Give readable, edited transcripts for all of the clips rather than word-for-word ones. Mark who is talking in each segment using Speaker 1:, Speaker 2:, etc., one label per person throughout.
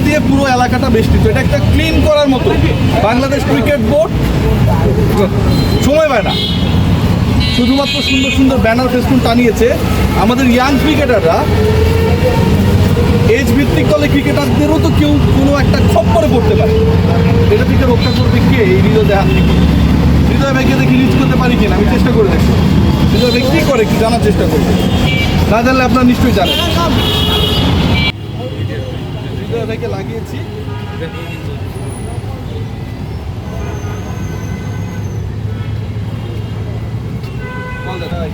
Speaker 1: দিয়ে পুরো এলাকাটা বেষ্টিত। এটা একটা ক্লিন করার মতো। বাংলাদেশ ক্রিকেট বোর্ড সময় পায় না, শুধুমাত্র সুন্দর সুন্দর ব্যানার ফেস্টুন টানিয়েছে। আমাদের ইয়াং ক্রিকেটাররা, এজ ভিত্তিক দলে ক্রিকেটারদেরও তো কেউ কোনো একটা খপ্পরে পড়তে পারে। এটা থেকে রক্ষা করবে কে? এই হৃদয় হাত থেকে। হৃদয় ভাইকে দেখি রিচ করতে পারি কিনা, আমি চেষ্টা করে দেখি। হৃদয় ভাই কী করে, কি জানার চেষ্টা করবে, না জানলে আপনারা নিশ্চয়ই জানেন। হৃদয় ভাইকে লাগিয়েছি।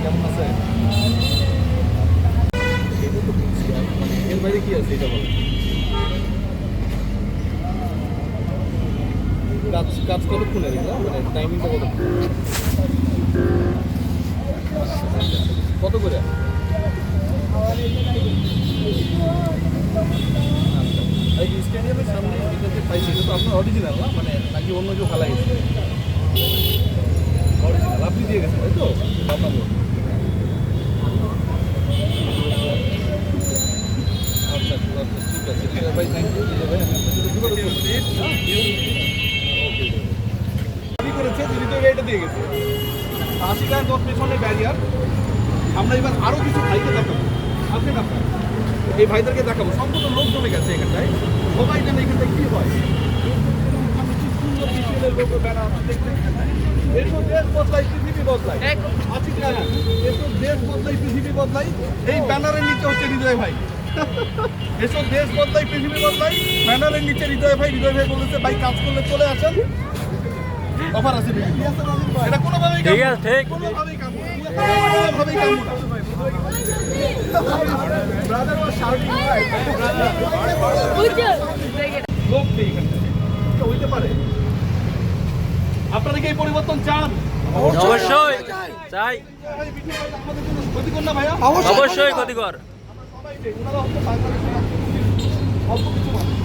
Speaker 1: কেমন আছে? এর বাইরে কি আছে এটা বলে? কাজ কতক্ষণের এগুলো, মানে টাইমিংটা কত করে? স্টেডিয়ামের সামনে এটা যে পাইছি, এটা তো আপনার অরিজিনাল না, মানে নাকি অন্য কেউ খেলা গেছে? অরিজিনাল আপনি দিয়ে গেছেন, তাই তো? আপনার আচ্ছা ঠিক আছে, ঠিক আছে ভাই, থ্যাংক ইউ। ভাই আমি করেছে দিদিতে গাড়িটা দিয়ে গেছে 80 টাকা 10 পেছনে ব্যারিয়ার। আমরা এবার আরও কিছু ভাইকে দেখাবো, আসেন আপনার এই ভাইদেরকে দেখাবো। সম্পূর্ণ লোক জমে গেছে এখানটায়, সবাই জানে এখানটায় কী হয়। সুন্দর পিছিয়ে লোক ব্যানার দেখতে, এসব দেশ বদলাই, পৃথিবী বদলাই। আছি না, এসব দেশ বদলাই, পৃথিবী বদলাই। এই ব্যানারের নিচে হচ্ছে হৃদয় ভাই। এসব দেশ বদলাই, পৃথিবী বদলাই, ব্যানারের নিচে হৃদয় ভাই। হৃদয় ভাই বলেছে ভাই কাজ করলে চলে আসেন, অফার আছে। এটা কোনোভাবেই কোনোভাবেই কাম না, কোনোভাবেই কাম না। লোক নেই এখানে, হইতে পারে। আপনারা কি এই পরিবর্তন চান?
Speaker 2: অবশ্যই চাই,
Speaker 1: ক্ষতিকর না ভাইয়া?
Speaker 2: অবশ্যই ক্ষতিকর।
Speaker 1: সবাই অল্প কিছু মানুষ।